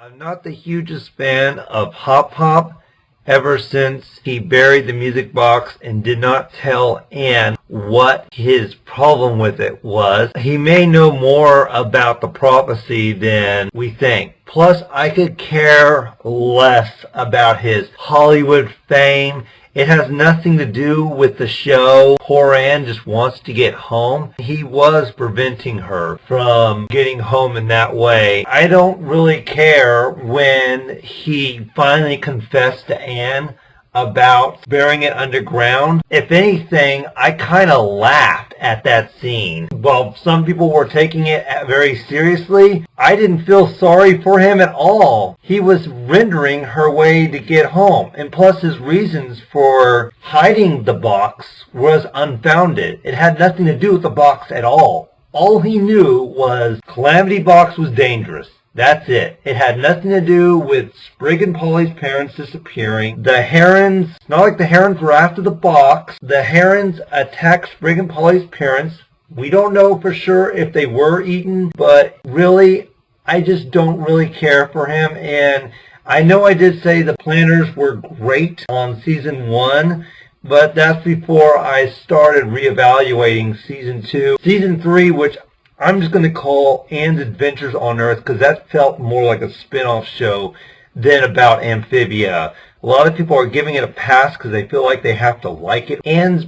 I'm not the hugest fan of HopPop ever since he buried the music box and did not tell Anne what his problem with it was. He may know more about the prophecy than we think. Plus, I could care less about his Hollywood fame. It has nothing to do with the show. Poor Anne just wants to get home. He was preventing her from getting home in that way. I don't really care when he finally confessed to Anne about burying it underground. If anything, I kind of laughed at that scene. While some people were taking it very seriously, I didn't feel sorry for him at all. He was rendering her way to get home, and plus his reasons for hiding the box was unfounded. It had nothing to do with the box at all. All he knew was Calamity Box was dangerous. That's it. It had nothing to do with Sprig and Polly's parents disappearing. The herons, not like the herons were after the box. The herons attacked Sprig and Polly's parents. We don't know for sure if they were eaten, but really, I just don't really care for him. And I know I did say the planners were great on season 1, but that's before I started reevaluating season 2. Season 3, which I'm just going to call Anne's Adventures on Earth because that felt more like a spin-off show than about Amphibia. A lot of people are giving it a pass because they feel like they have to like it. Anne's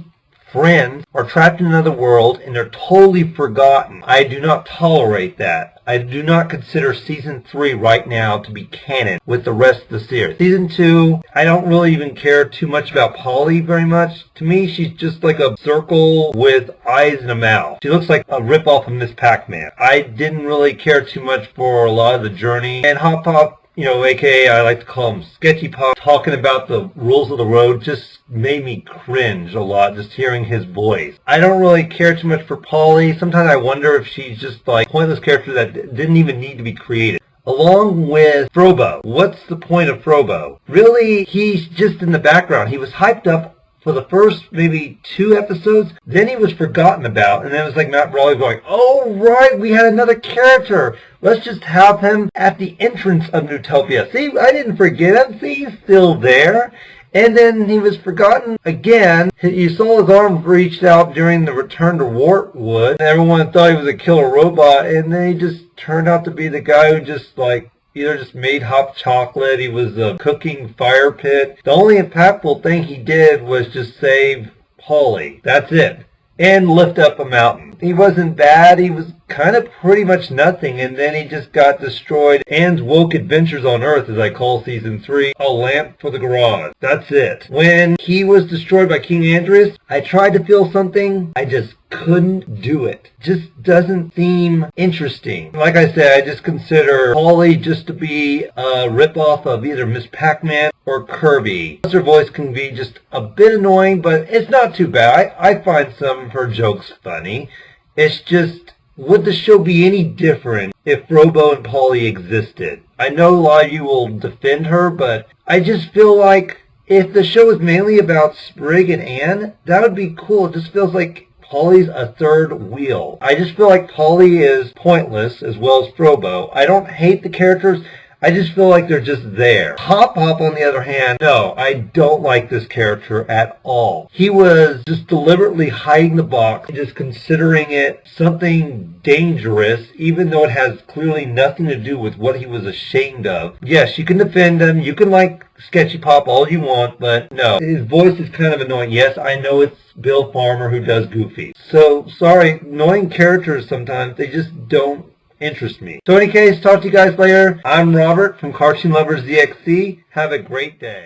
friends are trapped in another world and they're totally forgotten. I do not tolerate that. I do not consider season 3 right now to be canon with the rest of the series. Season 2, I don't really even care too much about Polly very much. To me, she's just like a circle with eyes and a mouth. She looks like a ripoff of Miss Pac-Man. I didn't really care too much for a lot of the journey. And HopPop, aka I like to call him Sketchy Pop, talking about the rules of the road just made me cringe a lot just hearing his voice. I don't really care too much for Polly. Sometimes I wonder if she's just like a pointless character that didn't even need to be created. Along with Frobo. What's the point of Frobo? Really, he's just in the background. He was hyped up for the first maybe 2 episodes, then he was forgotten about, and then it was like Matt Brawley going, oh right, we had another character. Let's just have him at the entrance of Newtopia. See, I didn't forget him. See, he's still there. And then he was forgotten again. You saw his arm reached out during the return to Wartwood. Everyone thought he was a killer robot, and then he just turned out to be the guy who just either just made hot chocolate, he was a cooking fire pit. The only impactful thing he did was just save Polly. That's it. And lift up a mountain. He wasn't bad, he was kind of pretty much nothing, and then he just got destroyed. Anne's Woke Adventures on Earth, as I call season 3, a lamp for the garage. That's it. When he was destroyed by King Andreas, I tried to feel something, I just couldn't do it. Just doesn't seem interesting. Like I said, I just consider Polly just to be a ripoff of either Miss Pac-Man or Kirby. Her voice can be just a bit annoying, but it's not too bad. I find some of her jokes funny. It's just, would the show be any different if Frobo and Polly existed? I know a lot of you will defend her, but I just feel like if the show is mainly about Sprig and Anne, that would be cool. It just feels like Polly's a third wheel. I just feel like Polly is pointless as well as Frobo. I don't hate the characters. I just feel like they're just there. HopPop, on the other hand, no, I don't like this character at all. He was just deliberately hiding the box, just considering it something dangerous, even though it has clearly nothing to do with what he was ashamed of. Yes, you can defend him, you can like Sketchy Pop all you want, but no. His voice is kind of annoying. Yes, I know it's Bill Farmer who does Goofy. So, sorry, annoying characters sometimes, they just don't interest me. So in any case, talk to you guys later. I'm Robert from Cartoon Lovers ZXC. Have a great day.